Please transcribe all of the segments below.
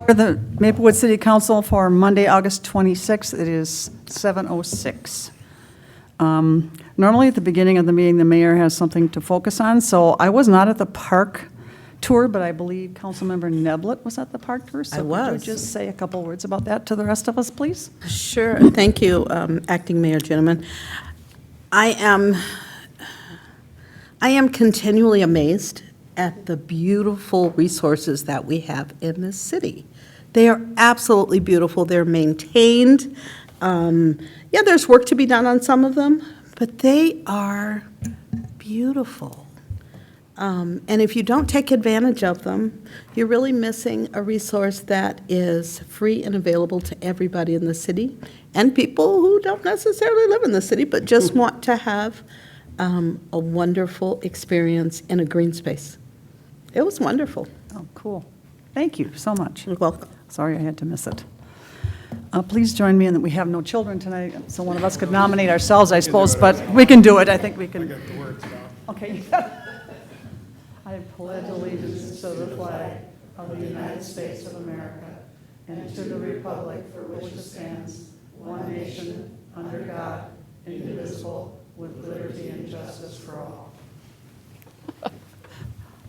For the Maplewood City Council for Monday, August 26th, it is 7:06. Normally, at the beginning of the meeting, the mayor has something to focus on, so I was not at the park tour, but I believe Councilmember Neblett was at the park tour. So I was. Could you just say a couple words about that to the rest of us, please? Sure. Thank you, Acting Mayor Gentleman. I am continually amazed at the beautiful resources that we have in this city. They are absolutely beautiful. They're maintained. Yeah, there's work to be done on some of them, but they are beautiful. And if you don't take advantage of them, you're really missing a resource that is free and available to everybody in the city and people who don't necessarily live in the city but just want to have a wonderful experience in a green space. It was wonderful. Oh, cool. Thank you so much. You're welcome. Sorry I had to miss it. Please join me in that we have no children tonight, so one of us could nominate ourselves, I suppose, but we can do it. I think we can. I got the words down. Okay. I pledge allegiance to the flag of the United States of America and to the republic for which it stands, one nation, under God, indivisible, with liberty and justice for all.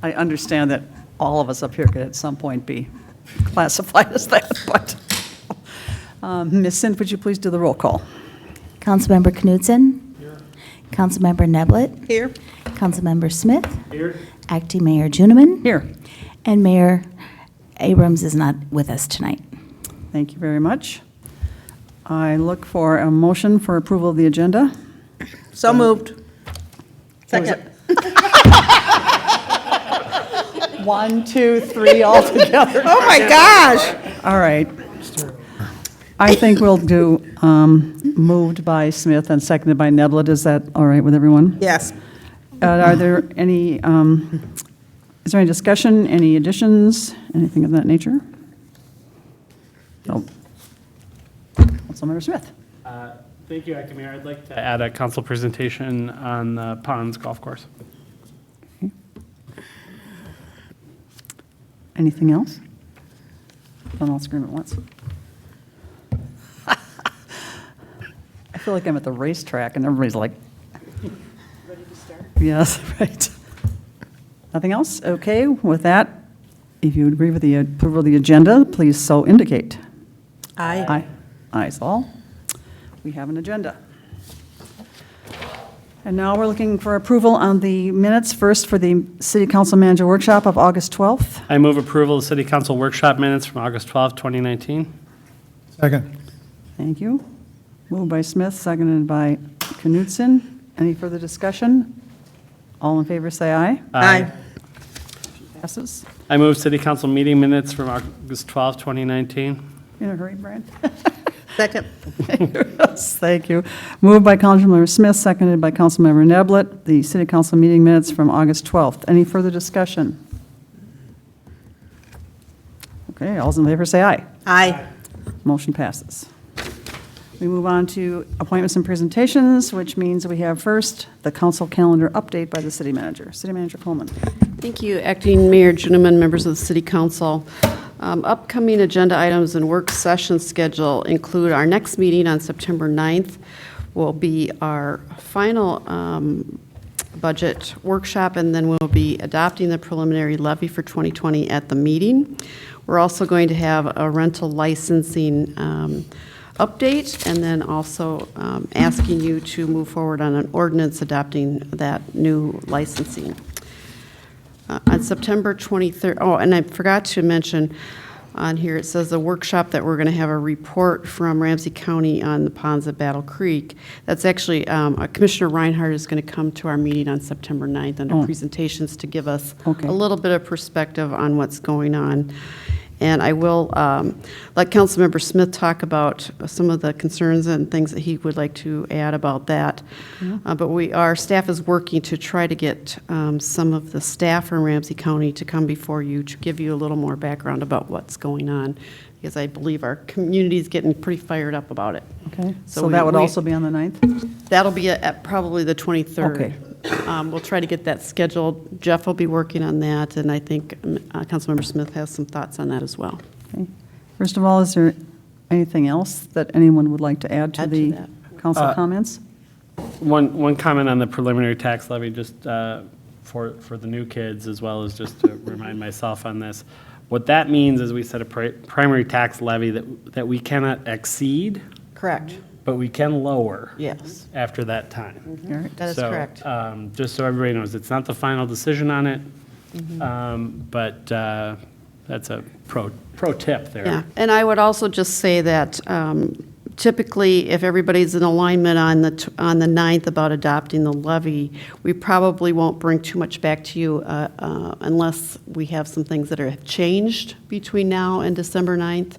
I understand that all of us up here could at some point be classified as that, but Ms. Sint, would you please do the roll call? Councilmember Knudsen. Here. Councilmember Neblett. Here. Councilmember Smith. Here. Acting Mayor Juniman. Here. And Mayor Abrams is not with us tonight. Thank you very much. I look for a motion for approval of the agenda. So moved. Second. 1, 2, 3 all together. Oh, my gosh. All right. I think we'll do moved by Smith and seconded by Neblett. Is that all right with everyone? Yes. Are there any, is there any discussion, any additions, anything of that nature? No. Councilmember Smith. Thank you, Acting Mayor. I'd like to add a council presentation on the Ponds Golf Course. Anything else? Don't all scream at once. I feel like I'm at the racetrack and everybody's like, ready to start? Yes, right. Nothing else? Okay, with that, if you agree with the approval of the agenda, please so indicate. Aye. Aye. Ayes all. We have an agenda. And now we're looking for approval on the minutes, first for the City Council Manager Workshop of August 12th. I move approval of the City Council Workshop minutes from August 12, 2019. Second. Thank you. Moved by Smith, seconded by Knudsen. Any further discussion? All in favor, say aye. Aye. Passes. I move City Council meeting minutes from August 12, 2019. In a hurry, Brad? Second. Yes, thank you. Moved by Councilmember Smith, seconded by Councilmember Neblett, the City Council meeting minutes from August 12th. Any further discussion? Okay, all those in favor say aye. Aye. Motion passes. We move on to appointments and presentations, which means we have first the council calendar update by the city manager. City Manager Coleman. Thank you, Acting Mayor Juniman, members of the City Council. Upcoming agenda items and work session schedule include our next meeting on September 9th will be our final budget workshop, and then we'll be adopting the preliminary levy for 2020 at the meeting. We're also going to have a rental licensing update, and then also asking you to move forward on an ordinance adopting that new licensing. On September 23rd, oh, and I forgot to mention on here, it says a workshop that we're going to have a report from Ramsey County on the ponds at Battle Creek. That's actually, Commissioner Reinhardt is going to come to our meeting on September 9th under presentations to give us a little bit of perspective on what's going on. And I will let Councilmember Smith talk about some of the concerns and things that he would like to add about that. But our staff is working to try to get some of the staff from Ramsey County to come before you to give you a little more background about what's going on, because I believe our community is getting pretty fired up about it. Okay, so that would also be on the 9th? That'll be at probably the 23rd. Okay. We'll try to get that scheduled. Jeff will be working on that, and I think Councilmember Smith has some thoughts on that as well. Okay. First of all, is there anything else that anyone would like to add to Add to the that. council comments? One comment on the preliminary tax levy, just for the new kids, as well as just to remind myself on this. What that means is we set a primary tax levy that we cannot exceed, Correct. but we can lower Yes, after that time. All right. that is So, correct. Just so everybody knows, it's not the final decision on it, but that's a pro tip there. Yeah, and I would also just say that typically, if everybody's in alignment on the 9th about adopting the levy, we probably won't bring too much back to you unless we have some things that have changed between now and December 9th.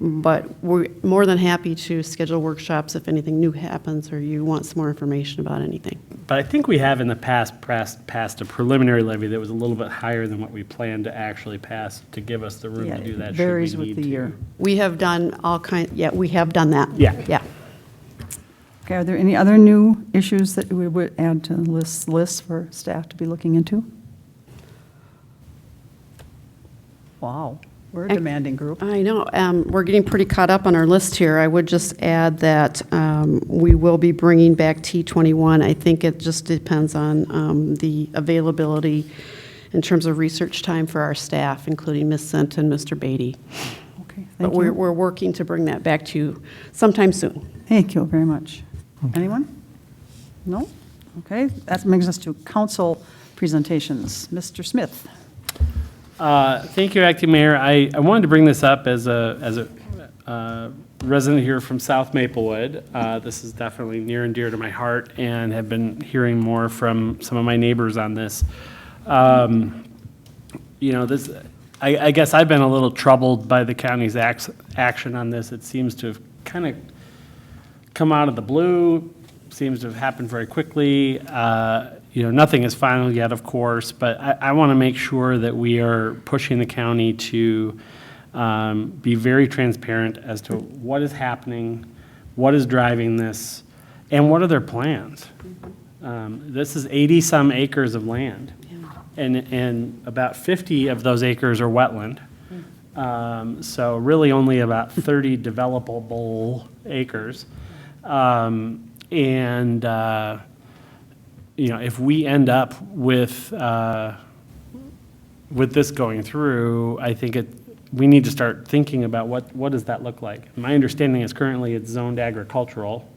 But we're more than happy to schedule workshops if anything new happens or you want some more information about anything. But I think we have in the past passed a preliminary levy that was a little bit higher than what we planned to actually pass to give us the room Yeah, to do that. it should we varies with need the to. year. We have done we have done that. Yeah. Yeah. Okay, are there any other new issues that we would add to the list for staff to be looking into? Wow, we're a demanding group. I know. We're getting pretty caught up on our list here. I would just add that we will be bringing back T21. I think it just depends on the availability in terms of research time for our staff, including Ms. Sent and Mr. Beatty. Okay, But thank we're you. working to bring that back to you sometime soon. Thank you very much. Anyone? No? Okay, that brings us to council presentations. Mr. Smith. Thank you, Acting Mayor. I wanted to bring this up as a resident here from South Maplewood. This is definitely near and dear to my heart, and have been hearing more from some of my neighbors on this. You know, this, I guess I've been a little troubled by the county's action on this. It seems to have kind of come out of the blue, seems to have happened very quickly. You know, nothing is final yet, of course, but I want to make sure that we are pushing the county to be very transparent as to what is happening, what is driving this, and what are their plans. This is 80-some acres of land, and about 50 of those acres are wetland. So really only about 30 developable acres. You know, if we end up with this going through, I think we need to start thinking about what does that look like. My understanding is currently it's zoned agricultural,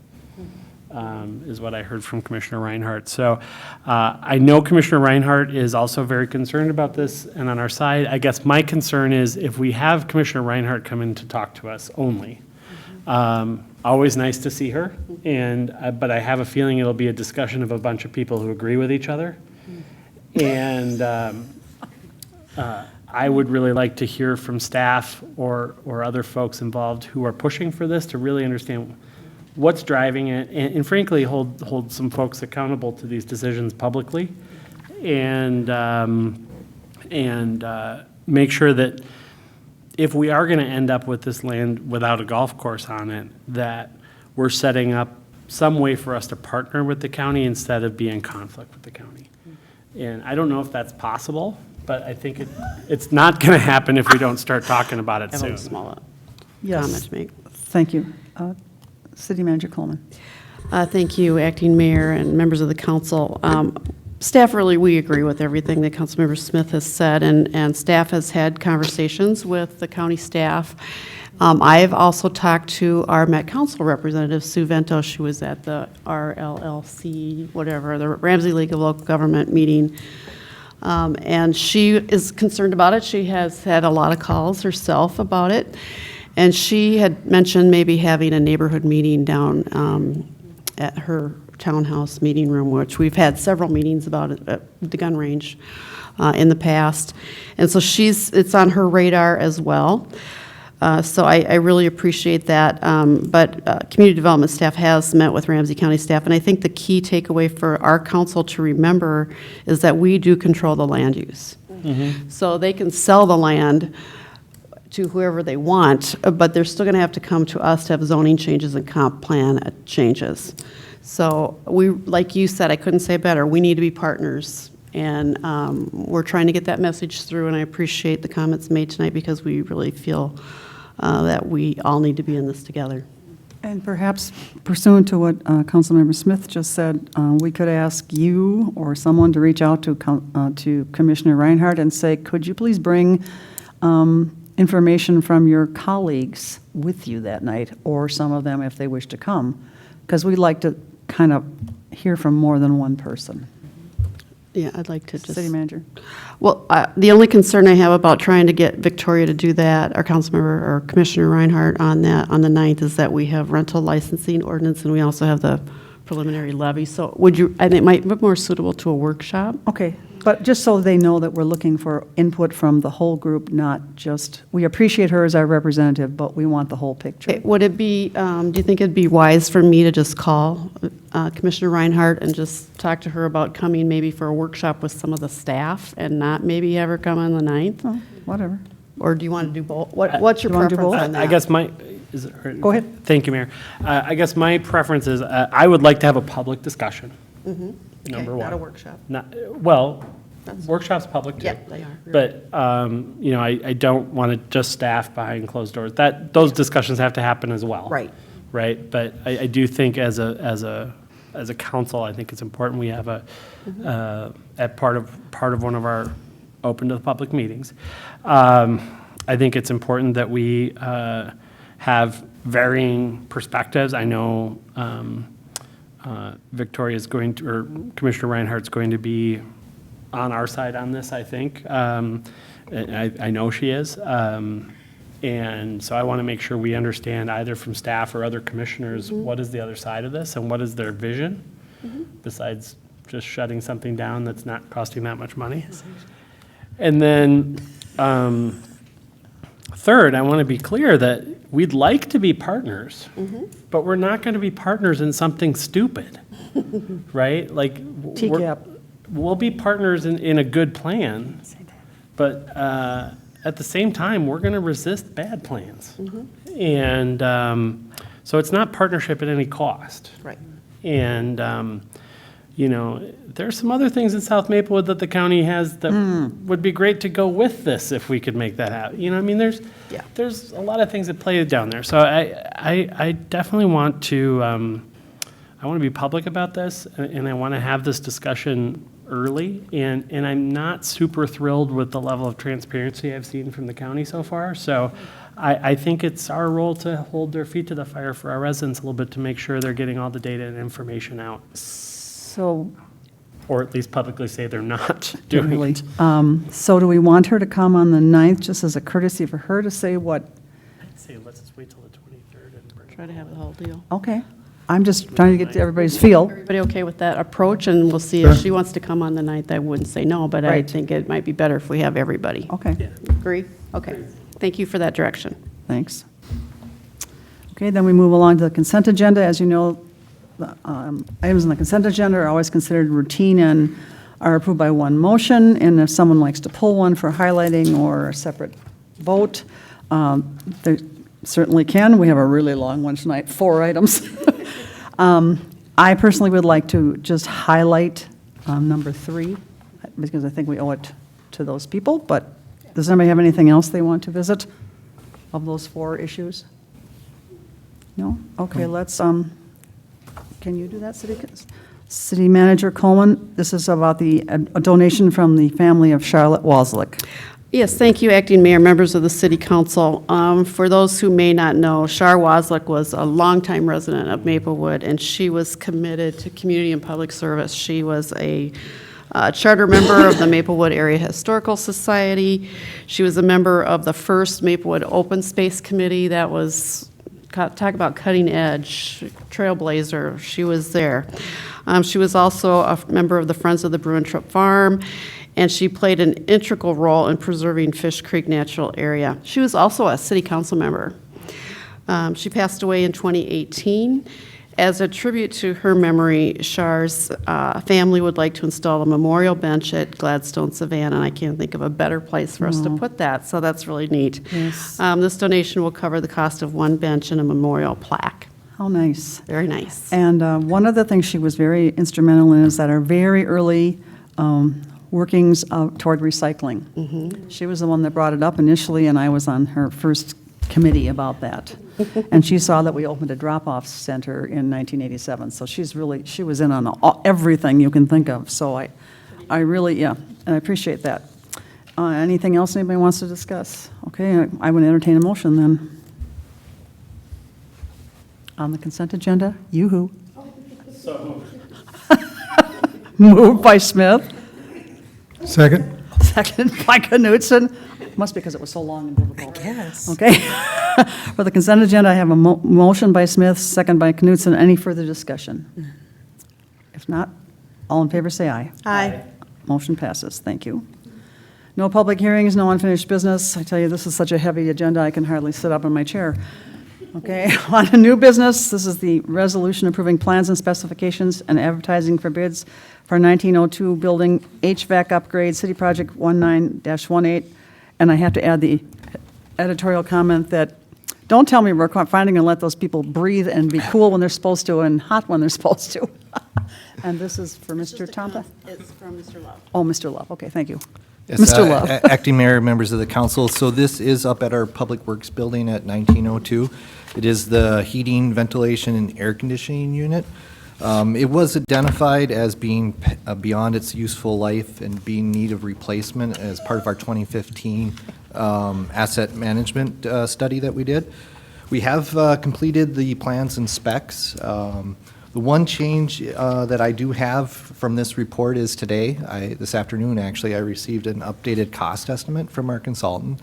is what I heard from Commissioner Reinhardt. So I know Commissioner Reinhardt is also very concerned about this and on our side. I guess my concern is if we have Commissioner Reinhardt come in to talk to us only, always nice to see her, but I have a feeling it'll be a discussion of a bunch of people who agree with each other. And I would really like to hear from staff or other folks involved who are pushing for this to really understand what's driving it, and frankly, hold some folks accountable to these decisions publicly, and make sure that if we are going to end up with this land without a golf course on it, that we're setting up some way for us to partner with the county instead of be in conflict with the county. And I don't know if that's possible, but I think it's not going to happen if we don't start talking about it I have a soon. small Yes. comment to make. Thank you. City Manager Coleman. Thank you, Acting Mayor and members of the council. Staff really, we agree with everything that Councilmember Smith has said, and staff has had conversations with the county staff. I've also talked to our Met Council representative, Sue Vento. She was at the RLLC, whatever, the Ramsey League of Local Government meeting. And she is concerned about it. She has had a lot of calls herself about it. And she had mentioned maybe having a neighborhood meeting down at her townhouse meeting room, which we've had several meetings about it at the gun range in the past. And so it's on her radar as well. So I really appreciate that. But community development staff has met with Ramsey County staff, and I think the key takeaway for our council to remember is that we do control the land use. So they can sell the land to whoever they want, but they're still going to have to come to us to have zoning changes and comp plan changes. So we, like you said, I couldn't say it better, we need to be partners And we're trying to get that message through, and I appreciate the comments made tonight because we really feel that we all need to be in this together. And perhaps pursuant to what Councilmember Smith just said, we could ask you or someone to reach out to Commissioner Reinhardt and say, could you please bring information from your colleagues with you that night, or some of them if they wish to come? Because we'd like to kind of hear from more than one person. Yeah, I'd like to just. City Manager? Well, the only concern I have about trying to get Victoria to do that, our Councilmember or Commissioner Reinhardt on that, on the 9th, is that we have rental licensing ordinance and we also have the preliminary levy. So would you, I think it might be more suitable to a workshop. Okay, but just so they know that we're looking for input from the whole group, not just, we appreciate her as our representative, but we want the whole picture. Would it be, do you think it'd be wise for me to just call Commissioner Reinhardt and just talk to her about coming maybe for a workshop with some of the staff and not maybe have her come on the 9th? Oh, whatever. Or do you want to do both? What's your You wanna do preference both? on that? I guess my, is it? Go ahead. Thank you, Mayor. I guess my preference is, I would like to have a public discussion, Okay, number one. not a workshop. Well, workshops public too. Yeah, they are. But, you know, I don't want to just staff behind closed doors. Those discussions have to happen as well. Right. Right, but I do think as a council, I think it's important we have at part of one of our open to the public meetings. I think it's important that we have varying perspectives. I know Victoria's going to, or Commissioner Reinhardt's going to be on our side on this, I think. And I know she is. And so I want to make sure we understand either from staff or other commissioners, what is the other side of this and what is their vision, besides just shutting something down that's not costing that much money. And then third, I want to be clear that we'd like to be partners, but we're not going to be partners in something stupid, right? Like, TCAP. we'll be partners in a good plan, but at the same time, we're going to resist bad plans. And so it's not partnership at any cost. Right. And, you know, there's some other things in South Maplewood that the county has that would be great to go with this if we could make that happen. You know, I mean, there's a lot of things that play down there. So I definitely want to, I want to be public about this, and I want to have this discussion early, and I'm not super thrilled with the level of transparency I've seen from the county so far. So I think it's our role to hold their feet to the fire for our residents a little bit to make sure they're getting all the data and information out, So, or at least publicly say they're not doing really, it. so do we want her to come on the 9th, just as a courtesy for her to say what? I'd say let's just wait till the 23rd and bring it. Try to have the whole deal. Okay, I'm just trying to get to everybody's feel. Everybody okay with that approach? And we'll see if she wants to come on the 9th. I wouldn't say no, but I Right. think it might be better if we have everybody. Okay, Agree? Okay. Thank you for that direction. thanks. Okay, then we move along to the consent agenda. As you know, the items on the consent agenda are always considered routine and are approved by one motion, and if someone likes to pull one for highlighting or a separate vote, they certainly can. We have a really long one tonight, 4 items. I personally would like to just highlight number 3, because I think we owe it to those people, but does anybody have anything else they want to visit of those 4 issues? No? Okay, let's, can you do that, City Manager Coleman? This is about a donation from the family of Charlotte Walzlick. Yes, thank you, Acting Mayor, members of the City Council. For those who may not know, Char Wozliak was a longtime resident of Maplewood, and she was committed to community and public service. She was a charter member of the Maplewood Area Historical Society. She was a member of the first Maplewood Open Space Committee. That was, talk about cutting edge, trailblazer. She was there. She was also a member of the Friends of the Bruintrop Farm, and she played an integral role in preserving Fish Creek Natural Area. She was also a city council member. She passed away in 2018. As a tribute to her memory, Char's family would like to install a memorial bench at Gladstone Savannah, and I can't think of a better place for us to put that, so that's really neat. Yes. This donation will cover the cost of one bench and a memorial plaque. How nice. Very nice. And one of the things she was very instrumental in is that our very early workings toward recycling. She was the one that brought it up initially, and I was on her first committee about that. And she saw that we opened a drop-off center in 1987, so she was in on everything you can think of. So I really, yeah, and I appreciate that. Anything else anybody wants to discuss? Okay, I would entertain a motion then. On the consent agenda, yoo-hoo. Moved by Smith, Second? seconded by Knutson. Must be because it was so long and difficult. Yes. Okay. For the consent agenda, I have a motion by Smith, second by Knutson. Any further discussion? If not, all in favor say aye. Aye. Motion passes. Thank you. No public hearings, no unfinished business. I tell you, this is such a heavy agenda, I can hardly sit up in my chair. Okay, on to new business, this is the resolution approving plans and specifications and advertising for bids for 1902 building HVAC upgrade, City Project 19-18. And I have to add the editorial comment that, don't tell me we're finding and let those people breathe and be cool when they're supposed to and hot when they're supposed to. And this is for Mr. Tompa? It's from Mr. Love. Oh, Mr. Love, okay, thank you. Yes, Mr. Love. Acting Mayor, members of the council, so this is up at our Public Works building at 1902. It is the heating, ventilation, and air conditioning unit. It was identified as being beyond its useful life and being in need of replacement as part of our 2015 asset management study that we did. We have completed the plans and specs. The one change that I do have from this report is today, this afternoon actually, I received an updated cost estimate from our consultant.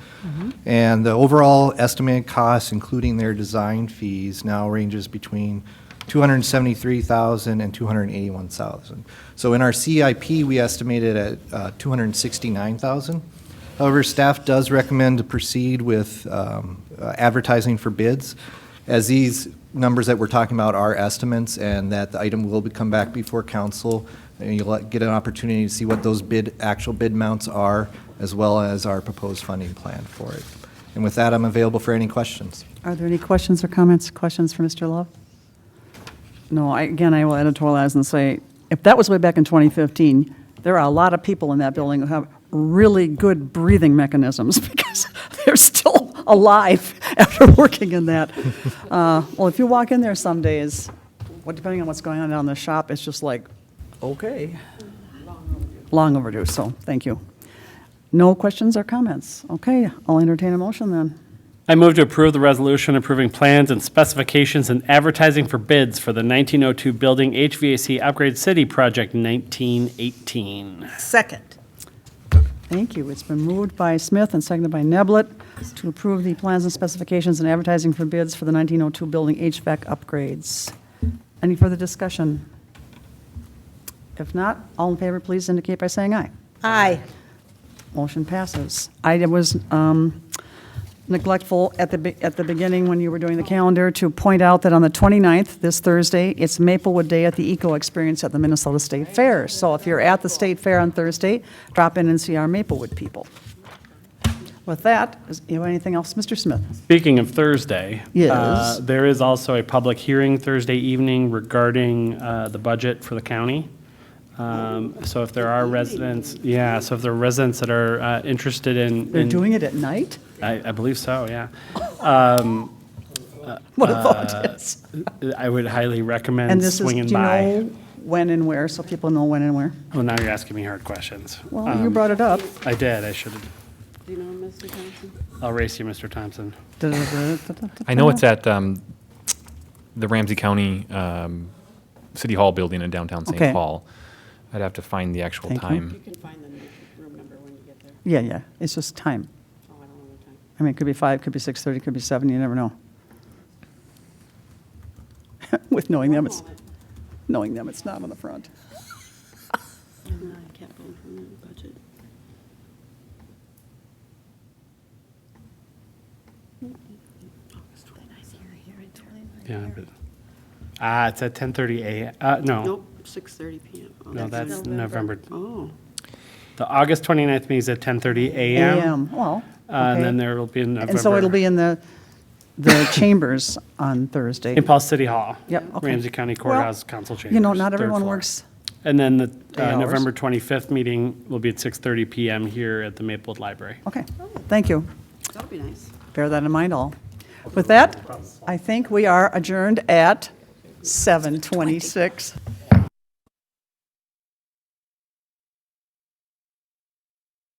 And the overall estimated cost, including their design fees, now ranges between $273,000 and $281,000. So in our CIP, we estimated at $269,000. However, staff does recommend to proceed with advertising for bids, as these numbers that we're talking about are estimates, and that the item will come back before council, and you'll get an opportunity to see what those actual bid amounts are, as well as our proposed funding plan for it. And with that, I'm available for any questions. Are there any questions or comments, questions for Mr. Love? No, again, I will editorialize and say, if that was way back in 2015, there are a lot of people in that building who have really good breathing mechanisms because they're still alive after working in that. Well, if you walk in there some days, depending on what's going on down in the shop, it's just like, okay. Long overdue, so thank you. No questions or comments? Okay, I'll entertain a motion then. I move to approve the resolution approving plans and specifications and advertising for bids for the 1902 building HVAC upgrade City Project 1918. Second. Thank you. It's been moved by Smith and seconded by Neblett to approve the plans and specifications and advertising for bids for the 1902 building HVAC upgrades. Any further discussion? If not, all in favor, please indicate by saying aye. Aye. Motion passes. I was neglectful at the beginning when you were doing the calendar to point out that on the 29th, this Thursday, it's Maplewood Day at the Eco Experience at the Minnesota State Fair. So if you're at the State Fair on Thursday, drop in and see our Maplewood people. With that, you have anything else, Mr. Smith? Speaking of Thursday. Yes. There is also a public hearing Thursday evening regarding the budget for the county. So if there are residents, so if there are residents that are interested in. They're doing it at night? I believe so, yeah. What a thought it is. I would highly And recommend this is, do swinging you by. know when and where, so people know when and where? Well, now you're asking me hard questions. Well, you brought it up. I did, I should have. Do you know Mr. Thompson? I'll race you, Mr. Thompson. I know it's at the Ramsey County City Hall building in downtown St. Okay. Paul. I'd have to find the actual Thank you. time. You can find the room number when you get there. Yeah, it's just time. Oh, I don't know the time. I mean, it could be 5, could be 6:30, could be 7, you never know. With knowing them, it's not on the front. Capital improvement budget. Yeah, but, it's at 10:30 a.m. No, Nope, 6:30 PM. Oh, no, that's November. Oh, The August 29th meeting is at 10:30 a.m. AM, well, And okay. then there will be in November. And so it'll be in the chambers on Thursday. St. Paul City Hall. Yep, okay. Ramsey County Well, Courthouse Council Chambers. You know, not third everyone floor. works And then the hours. November 25th meeting will be at 6:30 PM here at the Maplewood Library. Okay, thank you. That'll be nice. Bear that in mind all. With that, I think we are adjourned at 7:26.